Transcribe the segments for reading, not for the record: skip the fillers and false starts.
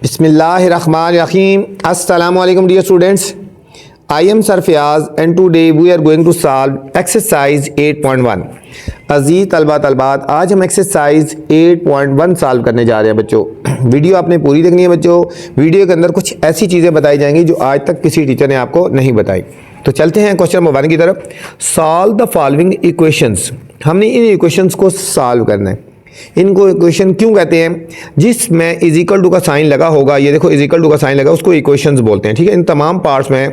Bismillahirrahmanirrahim. Assalamualaikum dear students. I am Sir Fayaz and today we are going to solve exercise 8.1. अजीज तलबा तलबात, आज हम exercise 8.1 solve करने जा रहे हैं बच्चों। वीडियो आपने पूरी देखनी है बच्चों। वीडियो के अंदर कुछ ऐसी चीज़ें बताई जाएंगी जो आज तक किसी टीचर ने आपको नहीं बताई। तो चलते हैं क्वेश्चन नंबर 1 की तरफ। Solve the following equations. हमने इन इक्वेशंस को सॉल्व करना है। इनको इक्वेशन क्यों कहते हैं? जिसमें इज इक्वल टू का साइन लगा होगा, ये देखो इज इक्वल टू का साइन लगा, उसको इक्वेशंस बोलते हैं। ठीक है, इन तमाम पार्ट्स में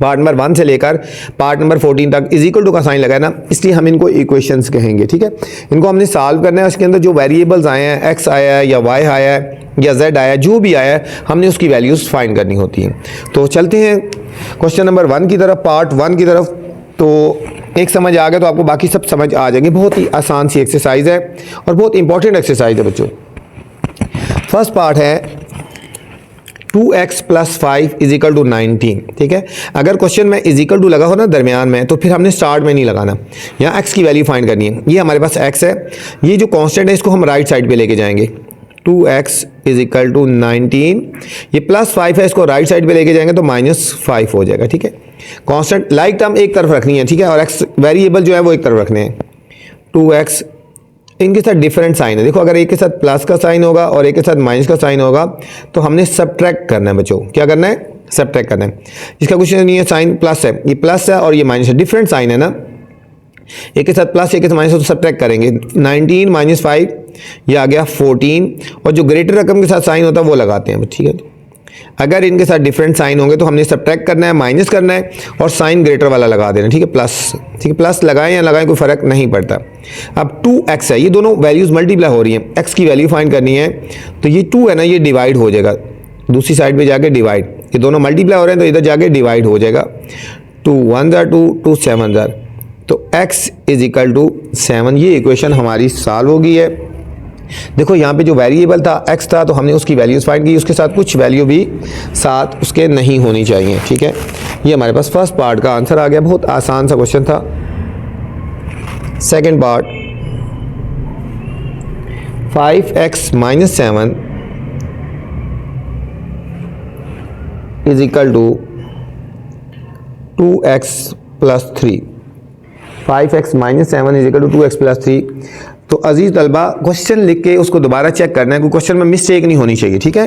पार्ट नंबर 1 से लेकर पार्ट नंबर 14 तक इज इक्वल टू का साइन लगा है ना, इसलिए हम इनको इक्वेशंस कहेंगे। ठीक है, इनको हमने सॉल्व करना है। उसके अंदर जो वेरिएबल्स आए हैं, एक्स आया है या वाई आया है या जेड आया है, जो भी आया है हमने उसकी वैल्यूज़ फाइंड करनी होती हैं। तो चलते हैं क्वेश्चन नंबर 1 की तरफ, पार्ट 1 की तरफ। तो एक समझ आ गया तो आपको बाकी सब समझ आ जाएंगे। बहुत ही आसान सी एक्सरसाइज है और बहुत इंपॉर्टेंट एक्सरसाइज है बच्चों। फर्स्ट पार्ट है 2x + 5 इज इक्वल टू 19। ठीक है, अगर क्वेश्चन में इज इक्वल टू लगा हो ना दरमियान में, तो फिर हमने स्टार्ट में नहीं लगाना। यहाँ x की वैल्यू फाइंड करनी है। ये हमारे पास x है, ये जो कांस्टेंट है इसको हम राइट साइड पे लेके जाएंगे। 2x इज इक्वल टू 19, ये +5 है, इसको राइट साइड पे लेके जाएंगे तो -5 हो जाएगा। ठीक है, कांस्टेंट लाइक टर्म एक तरफ रखनी है। ठीक है, और x वेरिएबल जो है वो एक तरफ रखने हैं। 2x, इनके साथ डिफरेंट साइन है। देखो, अगर एक के साथ प्लस का साइन होगा और एक के साथ माइनस का साइन होगा तो हमने सब्ट्रैक्ट करना है बच्चों। क्या करना है? सब्ट्रैक्ट करना है। इसका कुछ नहीं है, साइन प्लस है, ये प्लस है और ये माइनस है, डिफरेंट साइन है ना। एक के साथ प्लस एक के साथ माइनस, तो सब्ट्रैक्ट करेंगे। 19 - 5 ये आ गया 14, और जो ग्रेटर रकम के साथ साइन होता है वो लगाते हैं। ठीक है, अगर इनके साथ डिफरेंट साइन होंगे तो हमने सब्ट्रैक्ट करना है, माइनस करना है और साइन ग्रेटर वाला लगा देना। ठीक है, प्लस। ठीक है, प्लस लगाएं या लगाएं कोई फ़र्क नहीं पड़ता। अब 2x है, ये दोनों वैल्यूज़ मल्टीप्लाई हो रही हैं। x की वैल्यू फाइंड करनी है तो ये 2 है ना, ये डिवाइड हो जाएगा दूसरी साइड पे जाके डिवाइड। ये दोनों मल्टीप्लाई हो रहे हैं तो इधर जाके डिवाइड हो जाएगा। 2 1 * 2, 2 7 तो x इज इक्वल टू 7। ये इक्वेशन हमारी सॉल्व हो गई है। देखो, यहाँ पे जो वेरिएबल था x था, तो हमने उसकी वैल्यूज़ फाइंड की, उसके साथ कुछ वैल्यू भी साथ उसके नहीं होनी चाहिए। ठीक है, ये हमारे पास फर्स्ट पार्ट का आंसर आ गया। बहुत आसान सा क्वेश्चन था। Second part 5x - 7 is equal to 2x + 3। 5x - 7 is equal to 2x + 3। तो अजीज तलबा, क्वेश्चन लिख के उसको दोबारा चेक करना है, कोई क्वेश्चन में मिस्टेक नहीं होनी चाहिए। ठीक है,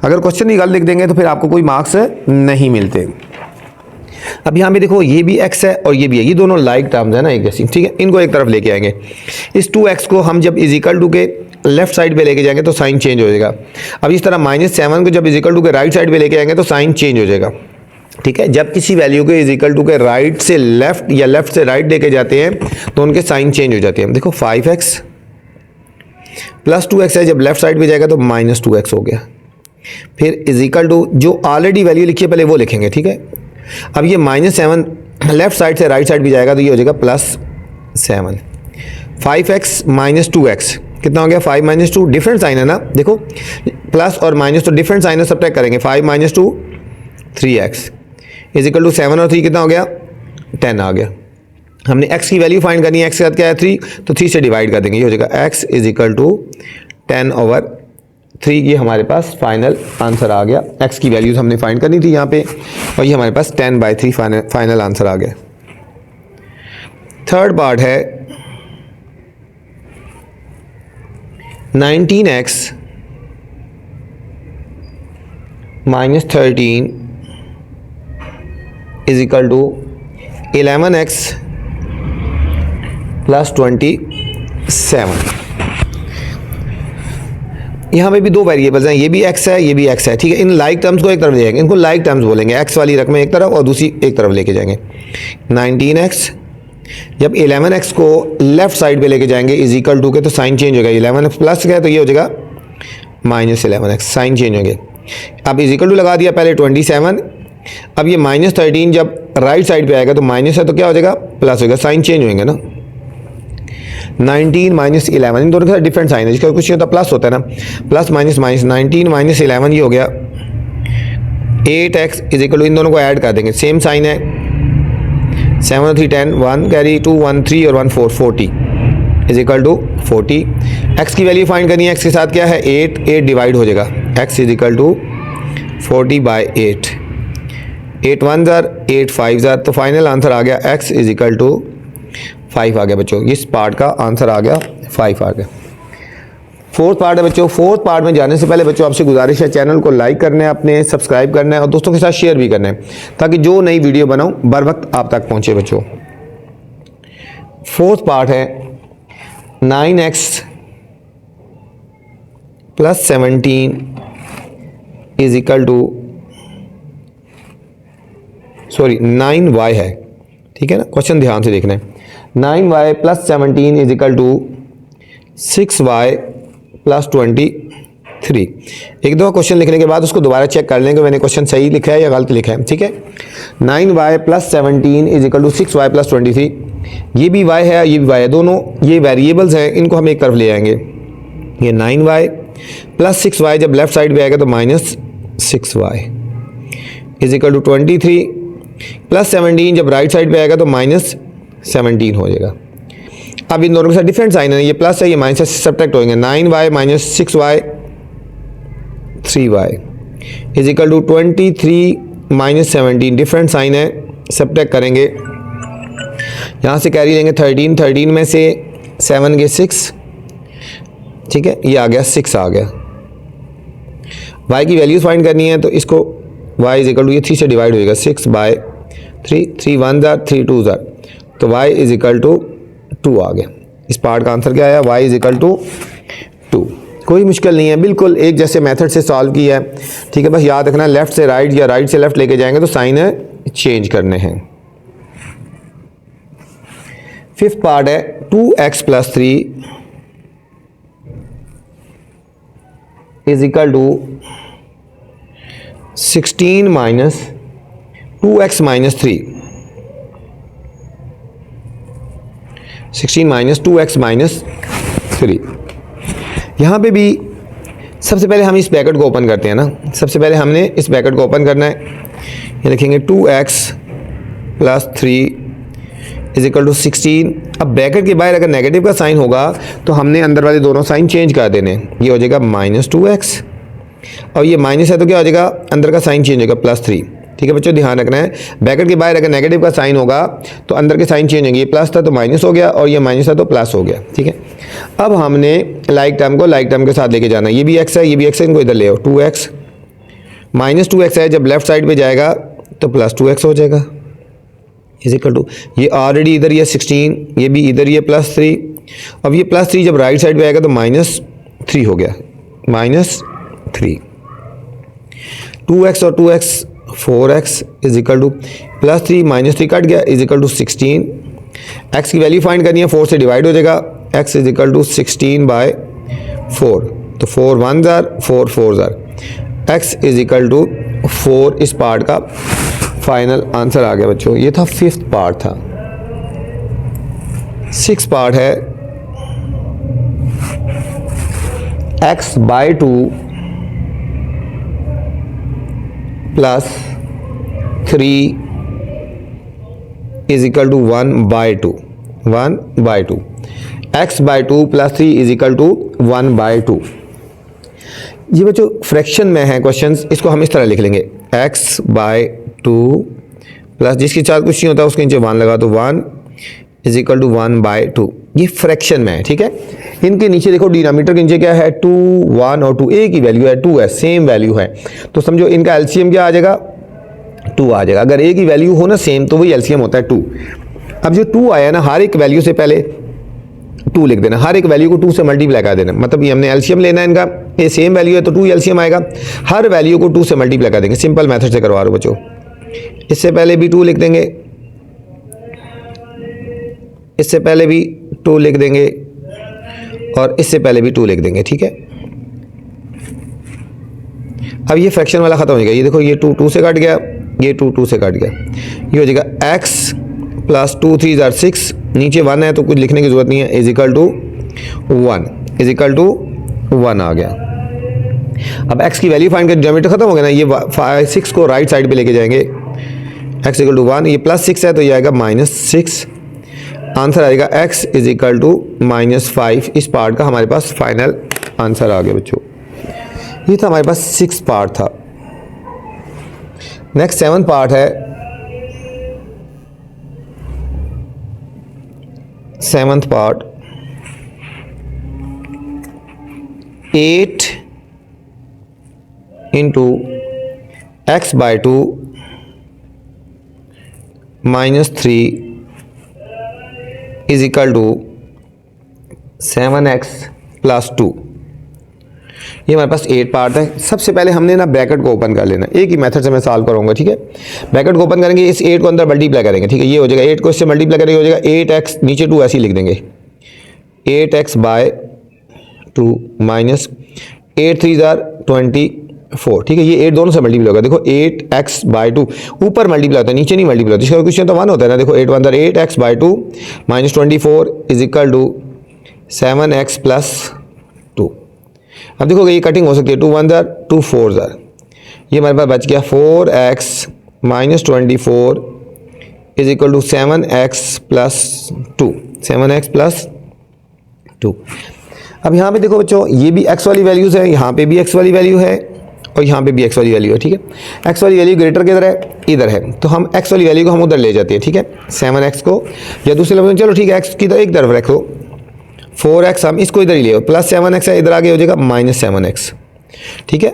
अगर क्वेश्चन ही गलत लिख देंगे तो फिर आपको कोई मार्क्स नहीं मिलते। अब यहाँ पे देखो, ये भी x है और ये भी है, ये दोनों लाइक टर्म्स है ना, एक जैसी। ठीक है, इनको एक तरफ लेके आएंगे। इस 2x को हम जब इज इक्वल टू के लेफ्ट साइड पे लेके जाएंगे तो साइन चेंज हो जाएगा। अब इस तरह -7 को जब इज इक्वल टू के राइट साइड पे लेके आएंगे तो साइन चेंज हो जाएगा। ठीक है, जब किसी वैल्यू को इज इक्वल टू के राइट से लेफ्ट या लेफ्ट से राइट लेके जाते हैं तो उनके साइन चेंज हो जाते हैं। देखो, 5x + 2x है, जब लेफ्ट साइड पे जाएगा तो -2x हो गया। फिर इज इक्वल टू जो ऑलरेडी वैल्यू लिखी है पहले वो लिखेंगे। ठीक है, अब ये -7 लेफ्ट साइड से राइट साइड भी जाएगा तो ये हो जाएगा +7। 5x - 2x कितना हो गया? 5 - 2, डिफरेंट साइन है ना। देखो, प्लस और माइनस तो डिफरेंट साइन है, सब्ट्रैक्ट करेंगे। 5 - 2 3x इज इक्वल टू 7 और 3 कितना हो गया? 10 आ गया। हमने x की वैल्यू फाइंड करनी है। x के साथ क्या है? 3, तो 3 से डिवाइड कर देंगे। ये हो जाएगा x इज इक्वल टू 10/3। ये हमारे पास फाइनल आंसर आ गया। x की वैल्यूज हमने फाइंड करनी थी यहाँ पे, और ये हमारे पास 10/3 फाइनल आंसर आ गया। थर्ड पार्ट है 19x - 13 is equal to 11x + 27। यहाँ पे भी दो वेरिएबल्स हैं, ये भी x है, ये भी x है। ठीक है, इन लाइक टर्म्स को एक तरफ ले जाएंगे, इनको लाइक टर्म्स बोलेंगे। x वाली रकम एक तरफ और दूसरी एक तरफ लेके जाएंगे। 19x जब 11x को लेफ्ट साइड पे लेके जाएंगे इज इक्वल टू के, तो साइन चेंज हो गया। 11x प्लस का है तो ये हो जाएगा -11x, साइन चेंज हो गया। अब इज इक्वल टू लगा दिया पहले 27। अब ये -13 जब राइट साइड पे आएगा तो माइनस है तो क्या हो जाएगा? प्लस होगा, साइन चेंज होंगे ना। 19 - 11 इन दोनों के साथ डिफरेंट साइन है, जिसका कुछ नहीं होता, प्लस होता है ना। प्लस माइनस माइनस 19 - 11 ये हो गया 8x इज इक्वल टू, इन दोनों को ऐड कर देंगे, सेम साइन है। 7 और 3 10, 1 कैरी 2 1 3 और 1 4 40 इज इक्वल टू 40। x की वैल्यू फाइंड करनी है। x के साथ क्या है? 8 डिवाइड हो जाएगा, x इज इक्वल टू 40/8, 8 1 ज़ार 8 5 ज़ार, तो फाइनल आंसर आ गया x इज इक्वल टू 5 आ गया बच्चों। इस पार्ट का आंसर आ गया 5 आ गया। फोर्थ पार्ट है बच्चों। फोर्थ पार्ट में जाने से पहले बच्चों आपसे गुजारिश है, चैनल को लाइक करना है, अपने सब्सक्राइब करना है और दोस्तों के साथ शेयर भी करना है, ताकि जो नई वीडियो बनाऊं बर वक्त आप तक पहुंचे बच्चों। फोर्थ पार्ट है 9x plus 17 is equal to 9y है, ठीक है ना। क्वेश्चन ध्यान से देखना है। 9y plus 17 is equal to 6y plus 23। एक दो क्वेश्चन लिखने के बाद उसको दोबारा चेक कर लेंगे मैंने क्वेश्चन सही लिखा है या गलत लिखा है, ठीक है। 9y plus 17 is equal to 6y plus 23। ये भी y है, ये भी y है, दोनों ये वेरिएबल्स हैं, इनको हम एक तरफ ले आएंगे। ये 9y प्लस 6y जब लेफ्ट साइड पे आएगा तो minus 6y is equal to 23 plus 17 जब राइट साइड पे आएगा तो माइनस 17 हो जाएगा। अब इन दोनों के साथ डिफरेंट साइन है, ये प्लस है ये माइनस से सब्ट्रैक्ट होंगे। 9y minus 6y 3y is equal to 23 minus 17, different sign है, सब्ट्रैक्ट करेंगे। यहाँ से कैरी लेंगे 13, 13 में से 7 गए 6, ठीक है, ये आ गया 6 आ गया। y की वैल्यूज फाइंड करनी है तो इसको y इज इक्वल टू ये 3 से डिवाइड होएगा, 6/3, 3 1 ज़ार 3 2 ज़ार, तो y इज इक्वल टू 2 आ गया। इस पार्ट का आंसर क्या आया, y इज इक्वल टू 2। कोई मुश्किल नहीं है, बिल्कुल एक जैसे मेथड से सॉल्व किया है, ठीक है। बस याद रखना लेफ्ट से राइट या राइट से लेफ्ट लेके जाएंगे तो साइन है चेंज करने हैं। फिफ्थ पार्ट है 2x plus 3 is equal to 16 minus 2x minus 3, 16 minus 2x minus 3। यहाँ पे भी सबसे पहले हम इस ब्रैकेट को ओपन करते हैं ना, सबसे पहले हमने इस ब्रैकेट को ओपन करना है। ये लिखेंगे 2x plus 3 is equal to 16। अब ब्रैकेट के बाहर अगर नेगेटिव का साइन होगा तो हमने अंदर वाले दोनों साइन चेंज कर देने। ये हो जाएगा माइनस 2x और ये माइनस है तो क्या हो जाएगा, अंदर का साइन चेंज होगा प्लस 3, ठीक है बच्चों ध्यान रखना है। ब्रैकेट के बाहर अगर नेगेटिव का साइन होगा तो अंदर के साइन चेंज होंगे, ये प्लस था तो माइनस हो गया और ये माइनस था तो प्लस हो गया, ठीक है। अब हमने लाइक टर्म को लाइक टर्म के साथ लेके जाना है। ये भी x है ये भी x है, इनको इधर ले आओ। 2x माइनस 2x है, जब लेफ्ट साइड पे जाएगा तो प्लस 2x हो जाएगा इज इक्वल टू, ये ऑलरेडी इधर ये 16, ये भी इधर ये प्लस 3। अब ये प्लस 3 जब राइट साइड पे आएगा तो माइनस 3 हो गया, माइनस 3। 2x और 2x 4x is equal two plus 3 minus 3 cut गया इज इक्वल टू 16। x की वैल्यू फाइंड करनी है, 4 से डिवाइड हो जाएगा, x इज इक्वल टू 16/4, तो 4 1 ज़ार 4 4 ज़ार, x इज इक्वल टू 4। इस पार्ट का फाइनल आंसर आ गया बच्चों। ये था फिफ्थ पार्ट था। सिक्स पार्ट है x/2 plus 3 is equal to 1/2, 1/2, x/2 plus 3 is equal to 1/2। ये बच्चों फ्रैक्शन में है क्वेश्चंस, इसको हम इस तरह लिख लेंगे x/2 प्लस जिसके साथ कुछ नहीं होता उसके नीचे 1 लगा तो 1 इज इक्वल टू 1/2। ये फ्रैक्शन में है, ठीक है। इनके नीचे देखो डिनोमिनेटर के नीचे क्या है, 2 1 और 2, एक ही वैल्यू है, 2 है, सेम वैल्यू है, तो समझो इनका एलसीएम क्या आ जाएगा, 2 आ जाएगा। अगर एक ही वैल्यू हो ना सेम तो वही एलसीएम होता है 2। अब जो 2 आया ना, हर एक वैल्यू से पहले 2 लिख देना, हर एक वैल्यू को 2 से मल्टीप्लाई कर देना, मतलब ये हमने एलसीएम लेना है इनका, ये सेम वैल्यू है तो 2 एलसीएम आएगा, हर वैल्यू को 2 से मल्टीप्लाई कर देंगे। सिंपल मेथड से करवा रहा हूं बच्चों। इससे पहले भी 2 लिख देंगे, इससे पहले भी 2 लिख देंगे और इससे पहले भी 2 लिख देंगे, ठीक है। अब ये फ्रैक्शन वाला खत्म हो जाएगा। ये देखो ये 2 2 से कट गया, ये 2 2 से कट गया, ये हो जाएगा x प्लस 2 3 ज़ार 6, नीचे 1 है तो कुछ लिखने की जरूरत नहीं है, is equal to 1, is equal to 1 आ गया। अब x की वैल्यू फाइंड कर, डिनोमिनेटर खत्म हो गया ना, ये 6 को राइट साइड पे लेके जाएंगे, x इक्वल टू 1, ये प्लस 6 है तो ये आएगा -6, आंसर आएगा x इज इक्वल टू -5। इस पार्ट का हमारे पास फाइनल आंसर आ गया बच्चों। ये था हमारे पास 6 पार्ट था। नेक्स्ट 7 पार्ट है। 7th part 8 into X by 2 minus 3 is equal to 7x plus 2। ये हमारे पास 8 पार्ट है। सबसे पहले हमने ना ब्रैकेट को ओपन कर लेना। एक ही मेथड से मैं सॉल्व करूंगा, ठीक है। ब्रैकेट को ओपन करेंगे, इस 8 को अंदर मल्टीप्लाई करेंगे, ठीक है। ये हो जाएगा 8 को इससे मल्टीप्लाई करेंगे, हो जाएगा 8x, नीचे 2 ऐसे ही लिख देंगे, 8x बाय 2 माइनस 8 3 24, ठीक है। ये 8 दोनों से मल्टीप्लाई होगा। देखो 8x बाय 2 ऊपर मल्टीप्लाई होता है, नीचे नहीं मल्टीप्लाई होता। इसका क्वेश्चन तो 1 होता है ना। देखो 8 1 8x by 2 minus 24 is equal to 7x plus 2। अब देखोगे ये कटिंग हो सकती है, 2 1 2 4 ये हमारे पास बच गया 4x minus 24 is equal to 7x plus 2, 7x plus 2। अब यहाँ पे देखो बच्चों, ये भी x वाली वैल्यूज़ है, यहाँ पे भी x वाली वैल्यू है और यहाँ पे भी x वाली वैल्यू है, ठीक है। x वाली वैल्यू ग्रेटर किधर है? इधर है, तो हम x वाली वैल्यू को हम उधर ले जाते हैं, ठीक है। 7x को, या दूसरे लफ्ज़ में चलो ठीक है, x की एक तरफ रखो, 4x हम इसको इधर ही ले, प्लस 7x है, इधर आगे हो जाएगा माइनस 7x, ठीक है।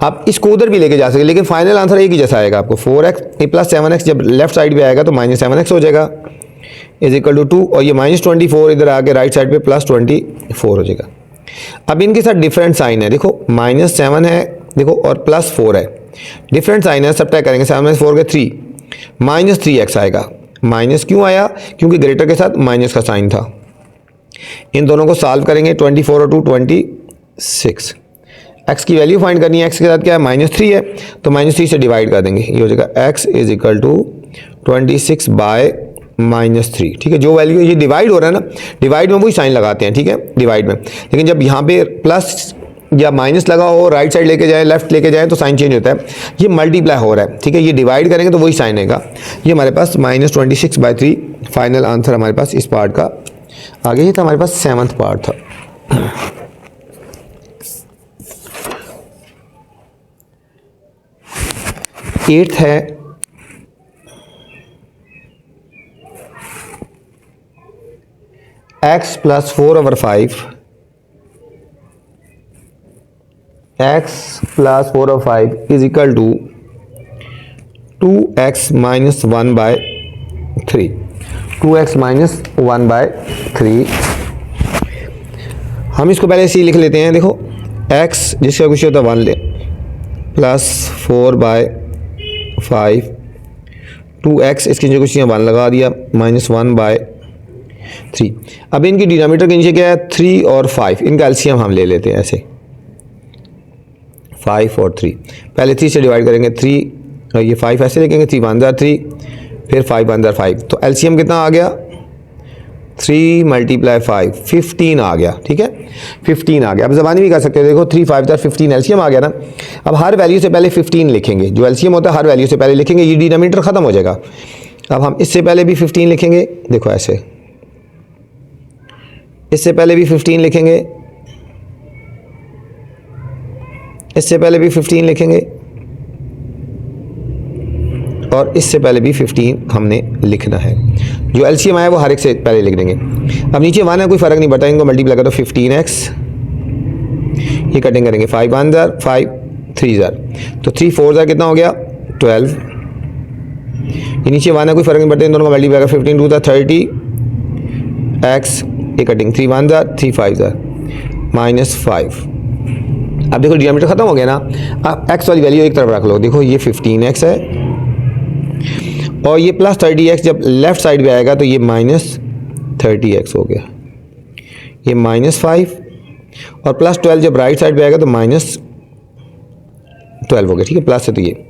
आप इसको उधर भी लेके जा सकते, लेकिन फाइनल आंसर एक ही जैसा आएगा आपको। 4x प्लस 7x जब लेफ्ट साइड पे आएगा तो माइनस 7x हो जाएगा इज इक्वल टू 2, और ये माइनस 24 इधर आके राइट साइड पे प्लस 24 हो जाएगा। अब इनके साथ डिफरेंट साइन है, देखो माइनस 7 है, देखो, और प्लस 4 है, डिफरेंट साइन है, सब्ट्रैक्ट करेंगे 7 में 4 के 3, माइनस 3x आएगा। माइनस क्यों आया? क्योंकि ग्रेटर के साथ माइनस का साइन था। इन दोनों को सॉल्व करेंगे, 24 और 2 26। x की वैल्यू फाइंड करनी है, x के साथ क्या है? माइनस 3 है, तो माइनस 3 से डिवाइड कर देंगे, ये हो जाएगा x is equal to 26 by minus 3, ठीक है। जो वैल्यू ये डिवाइड हो रहा है ना, डिवाइड में वही साइन लगाते हैं, ठीक है, डिवाइड में। लेकिन जब यहाँ पे प्लस या माइनस लगा हो, राइट साइड लेके जाए, लेफ्ट लेके जाए, तो साइन चेंज होता है। ये मल्टीप्लाई हो रहा है, ठीक है, ये डिवाइड करेंगे तो वही साइन आएगा। ये हमारे पास माइनस 26 बाई 3 फाइनल आंसर हमारे पास इस पार्ट का। आगे ही था हमारे पास 7th पार्ट था। एट्थ है x plus 4/5, x plus 4/5 is equal to 2x minus 1/3, 2x minus 1/3। हम इसको पहले ऐसे ही लिख लेते हैं। देखो x जिसका कुछ होता है 1 ले, प्लस 4/5, 2x इसकी जो कुछ 1 लगा दिया, माइनस 1/3। अब इनकी डिनोमिनेटर के नीचे क्या है? 3 और 5, इनका एलसीएम हम ले लेते हैं ऐसे, 5 और 3। पहले 3 से डिवाइड करेंगे, 3 और ये 5 ऐसे लिखेंगे, 3 1 3, फिर 5 1 5। तो एलसीएम कितना आ गया? 3 × 5 15 आ गया, ठीक है, 15 आ गया। अब ज़बानी भी कर सकते हो, देखो 3 5 15 एलसीएम आ गया ना। अब हर वैल्यू से पहले 15 लिखेंगे, जो एलसीएम होता है हर वैल्यू से पहले लिखेंगे, ये डिनोमिनेटर ख़त्म हो जाएगा। अब हम इससे पहले भी 15 लिखेंगे, देखो ऐसे, इससे पहले भी 15 लिखेंगे, इससे पहले भी 15 लिखेंगे, और इससे पहले भी 15 हमने लिखना है। जो एलसीएम आया वो हर एक से पहले लिख देंगे। अब नीचे 1 है, कोई फ़र्क नहीं पड़ता, इनको मल्टीप्लाई करो, 15x, ये कटिंग करेंगे, 5 1 5 3 तो 3 4 कितना हो गया? 12। ये नीचे 1 है, कोई फ़र्क नहीं पड़ता, इन दोनों का मल्टीप्लाई करो, 15 2 30x, ये कटिंग 3 1 3 5 माइनस 5। अब देखो डिनोमिनेटर ख़त्म हो गया ना। अब x वाली वैल्यू एक तरफ रख लो, देखो ये 15x है, और ये प्लस 30x जब लेफ्ट साइड पे आएगा तो ये माइनस 30x हो गया, ये माइनस 5, और प्लस 12 जब राइट साइड पे आएगा तो माइनस 12 हो गया, ठीक है, प्लस है तो ये।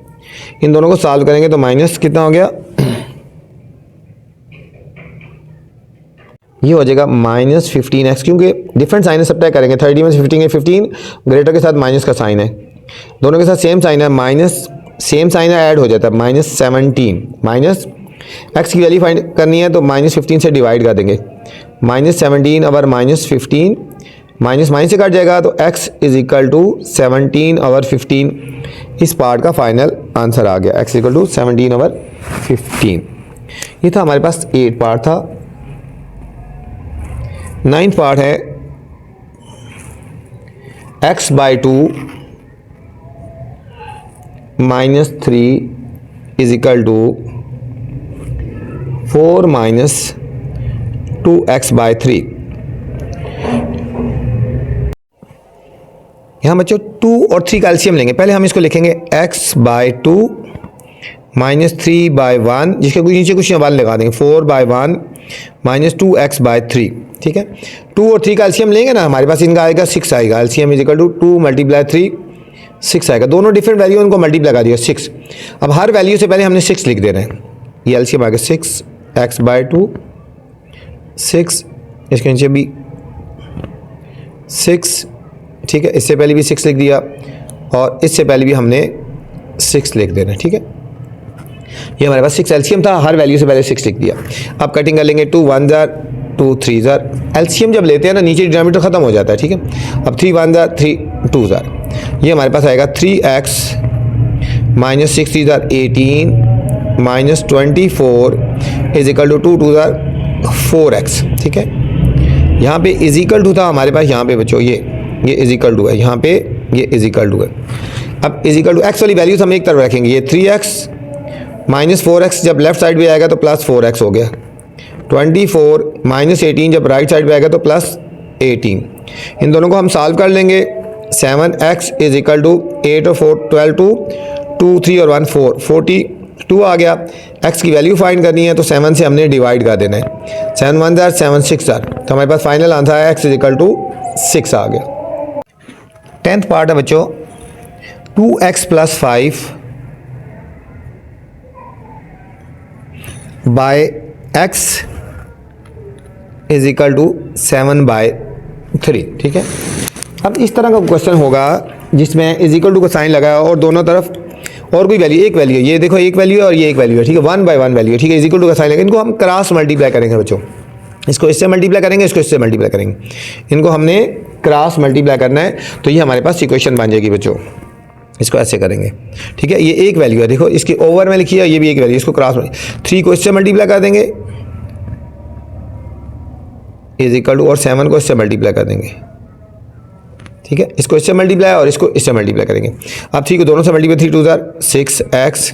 इन दोनों को सॉल्व करेंगे तो माइनस कितना हो गया? ये हो जाएगा माइनस 15x, क्योंकि डिफरेंट साइन है, सब्ट्रैक्ट करेंगे, 30 में से 15 है, 15 ग्रेटर के साथ माइनस का साइन है, दोनों के साथ सेम साइन है, माइनस सेम साइन ऐड हो जाता है, माइनस 17। माइनस x की वैल्यू फाइंड करनी है तो माइनस 15 से डिवाइड कर देंगे, माइनस 17 और माइनस 15 माइनस माइनस से कट जाएगा तो x इज इक्वल टू 17/15। इस पार्ट का फाइनल आंसर आ गया, x इक्वल टू 17/15। ये था हमारे पास 8 पार्ट था। 9th पार्ट है x/2 minus 3 is equal to 4 minus 2x/3। यहाँ बच्चों 2 और 3 का एलसीएम लेंगे। पहले हम इसको लिखेंगे x/2 माइनस 3/1, जिसके नीचे कुछ वन लगा देंगे, 4/1 माइनस 2x/3। ठीक है, 2 और 3 का एलसीएम लेंगे ना, हमारे पास इनका आएगा 6 आएगा। एलसीएम इज इक्वल टू 2 × 3 6 आएगा। दोनों डिफरेंट वैल्यू उनको मल्टीप्लाई लगा दिया 6। अब हर वैल्यू से पहले हमने 6 लिख देना है। ये एलसीएम आ गया 6 x/2 6, इसके नीचे भी 6। ठीक है, इससे पहले भी 6 लिख दिया और इससे पहले भी हमने 6 लिख देना। ठीक है, ये हमारे पास 6 एलसीएम था, हर वैल्यू से पहले 6 लिख दिया। अब कटिंग कर लेंगे, 2 1 जार 2 3 जार। एलसीएम जब लेते हैं ना नीचे डिनोमिनेटर खत्म हो जाता है। ठीक है, अब 3 1 जार 3 2 जार, ये हमारे पास आएगा 3x माइनस 6 3 जार 18 माइनस 24 इज इक्वल टू 2 2 जार 4x। ठीक है, यहाँ पे इज इक्वल टू था हमारे पास, यहाँ पे बच्चों ये इज इक्वल टू है, यहाँ पे ये इज इक्वल टू है। अब इज इक्वल टू एक्स वाली वैल्यूज हम एक तरफ रखेंगे। ये 3x माइनस 4x जब लेफ्ट साइड पे आएगा तो प्लस 4x हो गया। 24 माइनस 18 जब राइट साइड पे आएगा तो प्लस 18। इन दोनों को हम सॉल्व कर लेंगे। 7x इज इक्वल टू 8 और 4 12 2 3 और 1 4 42 आ गया। x की वैल्यू फाइंड करनी है तो 7 से हमने डिवाइड कर देना है। 7 1 जार 7 6 जार, तो हमारे पास फाइनल आंसर है x इज इक्वल टू 6 आ गया। 10th पार्ट है बच्चों 2x + 5 by x is equal to 7/3। ठीक है, अब इस तरह का क्वेश्चन होगा जिसमें इज इक्वल टू का साइन लगाया और दोनों तरफ और कोई वैल्यू, एक वैल्यू है, ये देखो एक वैल्यू है और ये एक वैल्यू है। ठीक है, 1/1 वैल्यू है। ठीक है, इज इक्वल टू का साइन लगा, इनको हम क्रॉस मल्टीप्लाई करेंगे बच्चों। इसको इससे मल्टीप्लाई करेंगे, इसको इससे मल्टीप्लाई करेंगे, इनको हमने क्रॉस मल्टीप्लाई करना है। तो ये हमारे पास इक्वेशन बन जाएगी बच्चों। इसको ऐसे करेंगे। ठीक है, ये एक वैल्यू है, देखो इसकी ओवर में लिखी है, ये भी एक वैल्यू, इसको क्रॉस 3 को इससे मल्टीप्लाई कर देंगे इज इक्वल टू, और 7 को इससे मल्टीप्लाई कर देंगे। ठीक है, इसको इससे मल्टीप्लाई और इसको इससे मल्टीप्लाई करेंगे। अब 3 को दोनों से मल्टीप्लाई, 3 2 जार 6x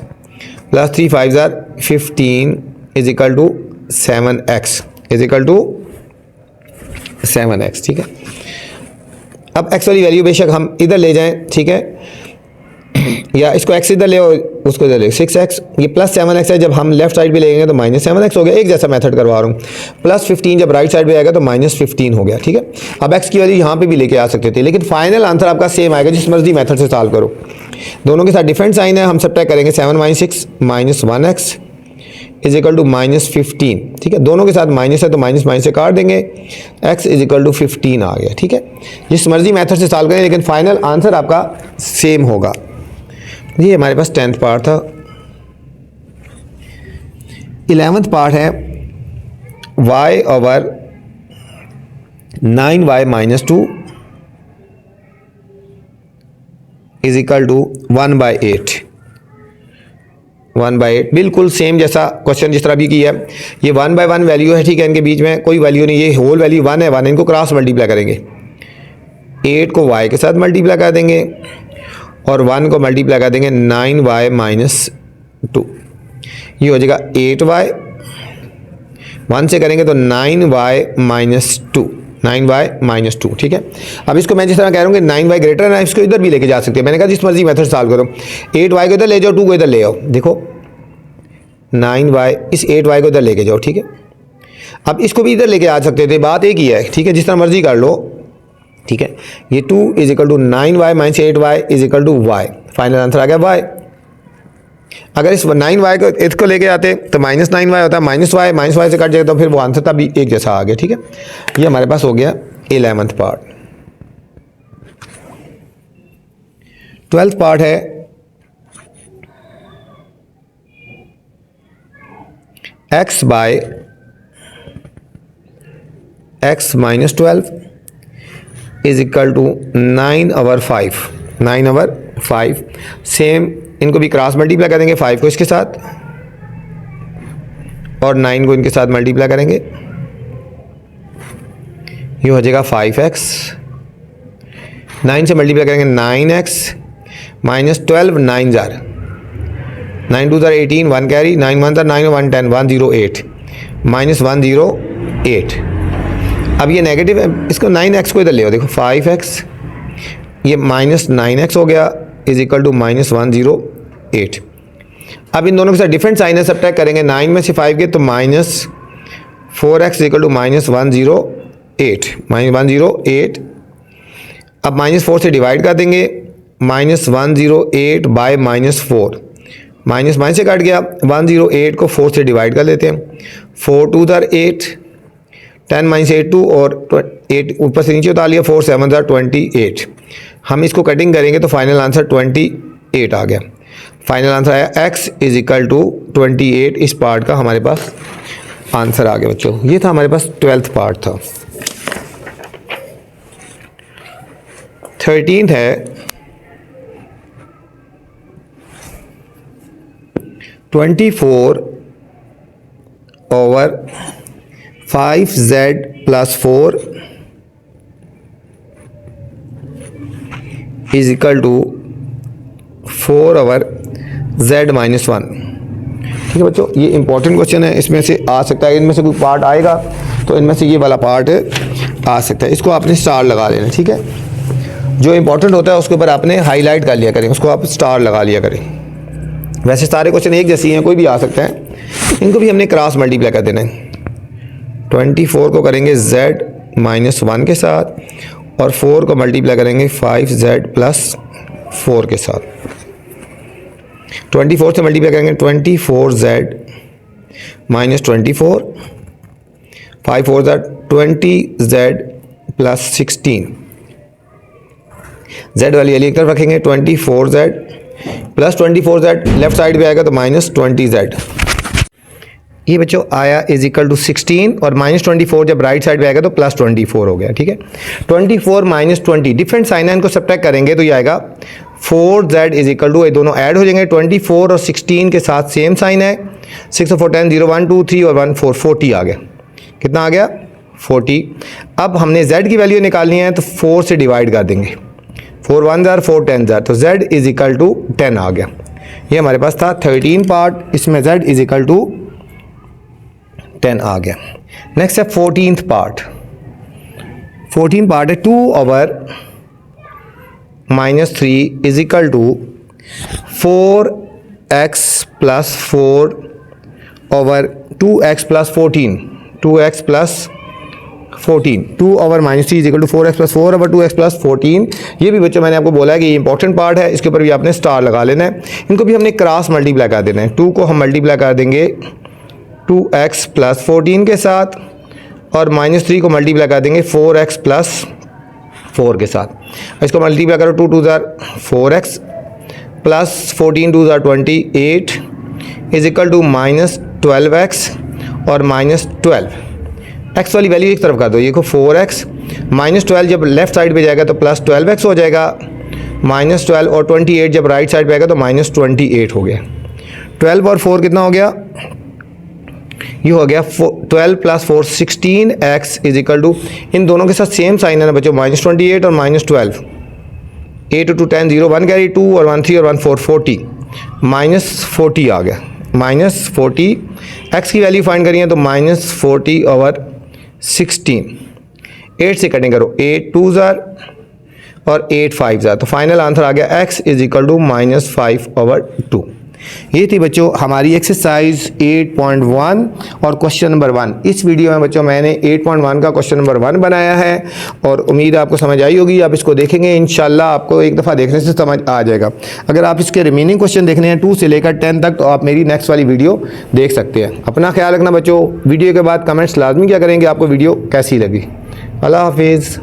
प्लस 3 5 जार 15 is equal to 7x is equal to 7x। ठीक है, अब x वाली वैल्यू बेशक हम इधर ले जाएं, ठीक है, या इसको x इधर ले और उसको इधर ले, 6x, ये प्लस 7x है, जब हम लेफ्ट साइड पे लेंगे तो माइनस 7x हो गया। एक जैसा मेथड करवा रहा हूँ। प्लस 15 जब राइट साइड पे आएगा तो माइनस 15 हो गया। ठीक है, अब x की वैल्यू यहाँ पे भी लेके आ सकते थे, लेकिन फाइनल आंसर आपका सेम आएगा, जिस मर्जी मेथड से सॉल्व करो। दोनों के साथ डिफरेंट साइन है, हम सब्ट्रैक्ट करेंगे। 7 - 6 minus 1x is equal to minus 15। ठीक है, दोनों के साथ माइनस है तो माइनस माइनस से काट देंगे, x इज इक्वल टू 15 आ गया। ठीक है, जिस मर्जी मेथड से सॉल्व करें, लेकिन फाइनल आंसर आपका सेम होगा। ये हमारे पास 10th पार्ट था। 11th पार्ट है y over 9y minus 2 is equal to 1/8। 1/8 बिल्कुल सेम जैसा क्वेश्चन जिस तरह भी किया है। ये 1/1 वैल्यू है। ठीक है, इनके बीच में कोई वैल्यू नहीं, ये होल वैल्यू 1 है, 1 इनको क्रॉस मल्टीप्लाई करेंगे। 8 को y के साथ मल्टीप्लाई कर देंगे और 1 को मल्टीप्लाई कर देंगे 9y माइनस 2, ये हो जाएगा 8y। 1 से करेंगे तो 9y माइनस 2, 9y माइनस 2। ठीक है, अब इसको मैं जिस तरह कह रहा हूँ कि 9y ग्रेटर है, इसको इधर भी लेके जा सकते हैं। मैंने कहा जिस मर्जी मेथड सॉल्व करो, 8y को इधर ले जाओ, 2 को इधर ले आओ। देखो 9y, इस 8y को इधर लेके जाओ। ठीक है, अब इसको भी इधर लेके आ सकते थे, बात एक ही है। ठीक है, जिस तरह मर्जी कर लो। ठीक है, ये 2 is equal to 9y minus 8y is equal to y। Final answer आ गया y। अगर इस 9y को इसको लेके आते तो माइनस 9y होता है, माइनस y से कट जाएगा तो फिर वो आंसर तभी एक जैसा आ गया। ठीक है, ये हमारे पास हो गया 11th पार्ट। 12th पार्ट है x by x minus 12 is equal to 9/5 same इनको भी क्रॉस मल्टीप्लाई करेंगे 5 को इसके साथ और 9 को इनके साथ मल्टीप्लाई करेंगे, ये हो जाएगा 5x, 9 से मल्टीप्लाई करेंगे 9x minus 12, 9 jar 9 2 jar 18, 1 carry, 9 1 jar 9 1 10, 108 minus 108। अब ये नेगेटिव है, इसको 9x को इधर ले आओ, देखो 5x ये माइनस 9x हो गया इज इक्वल टू माइनस 108। अब इन दोनों के साथ डिफरेंट साइन है, सब्ट्रैक्ट करेंगे 9 में से 5 के तो minus 4x equal to minus 108। अब माइनस 4 से डिवाइड कर देंगे, minus 108 bye minus 4, minus minus से कट गया, 108 को 4 से डिवाइड कर लेते हैं, 4 2 जार 8, 10 माइनस 8 2 और 8 ऊपर से नीचे उतार लिया, 4 7 जार 28। हम इसको कटिंग करेंगे तो फाइनल आंसर 28 आ गया। फाइनल आंसर आया x इज इक्वल टू 28। इस पार्ट का हमारे पास आंसर आ गया बच्चों। ये था हमारे पास 12th पार्ट था। 13th है 24/5z + 4 is equal to 4/z - 1। ठीक है बच्चों, ये इंपॉर्टेंट क्वेश्चन है, इसमें से आ सकता है, इनमें से कोई पार्ट आएगा तो इनमें से ये वाला पार्ट आ सकता है। इसको आपने स्टार लगा लेना, ठीक है। जो इंपॉर्टेंट होता है उसके ऊपर आपने हाईलाइट कर लिया करें, उसको आप स्टार लगा लिया करें। वैसे सारे क्वेश्चन एक जैसी हैं, कोई भी आ सकता है, इनको भी हमने क्रॉस मल्टीप्लाई कर देना है। 24 को करेंगे z - 1 के साथ और 4 को मल्टीप्लाई करेंगे 5z + 4 के साथ। 24 से मल्टीप्लाई करेंगे 24z - 24, 5 4 20z + 16, z वाली एक तरफ रखेंगे, 24z + 24z लेफ्ट साइड पे आएगा तो -20z। ये बच्चों आया इज इक्वल टू 16 और -24 जब राइट साइड पे आएगा तो +24 हो गया, ठीक है। 24 - 20 डिफरेंट साइन है, इनको सब्ट्रैक्ट करेंगे तो ये आएगा 4z इज इक्वल टू, ये दोनों ऐड हो जाएंगे। 24 और 16 के साथ सेम साइन है, 6 और 4 10, 0 1 2 3 और 1 4, 40 आ गया। कितना आ गया? 40। अब हमने z की वैल्यू निकालनी है तो 4 से डिवाइड कर देंगे, 4 1 जार 4 10 जार, तो z इज इक्वल टू 10 आ गया। ये हमारे पास था 13 पार्ट, इसमें z इज इक्वल टू 10 आ गया। नेक्स्ट है 14th पार्ट। 14 पार्ट है 2/-3 is equal to 4x + 4 over 2x + 14, 2x + 14, 2/-3 is equal to 4x + 4 over 2x + 14। ये भी बच्चों मैंने आपको बोला है कि ये इंपॉर्टेंट पार्ट है, इसके ऊपर भी आपने स्टार लगा लेना है। इनको भी हमने क्रॉस मल्टीप्लाई कर देना है। 2 को हम मल्टीप्लाई कर देंगे 2x + 14 के साथ और -3 को मल्टीप्लाई कर देंगे 4x + 4 के साथ। इसको मल्टीप्लाई करो, 2 2 जार 4x + 14 2 जार 28 इज इक्वल टू -12x और -12। x वाली वैल्यू एक तरफ कर दो, ये को 4x -12 जब लेफ्ट साइड पे जाएगा तो +12x हो जाएगा, -12 और 28 जब राइट साइड पे आएगा तो -28 हो गया। 12 और 4 कितना हो गया? ये हो गया 12 + 4 16x इज इक्वल टू, इन दोनों के साथ सेम साइन है ना बच्चों, -28 और -12, 8 2 10 0 1 कैरी, 2 और 1 3 और 1 4, 40 -40 आ गया। -40 x की वैल्यू फाइंड करिए तो -40/16, 8 से कटिंग करो, 8 2 जार और 8 5 जार, तो फाइनल आंसर आ गया x इज इक्वल टू -5/2। ये थी बच्चों हमारी एक्सरसाइज 8.1 और क्वेश्चन नंबर 1। इस वीडियो में बच्चों मैंने 8.1 का क्वेश्चन नंबर 1 बनाया है और उम्मीद आपको समझ आई होगी। आप इसको देखेंगे इंशाल्लाह, आपको एक दफ़ा देखने से समझ आ जाएगा। अगर आप इसके रिमेनिंग क्वेश्चन देखने हैं 2 से लेकर 10 तक तो आप मेरी नेक्स्ट वाली वीडियो देख सकते हैं। अपना ख्याल रखना बच्चों। वीडियो के बाद कमेंट्स लाजमी क्या करेंगे आपको वीडियो कैसी लगी। अल्लाह हाफिज़।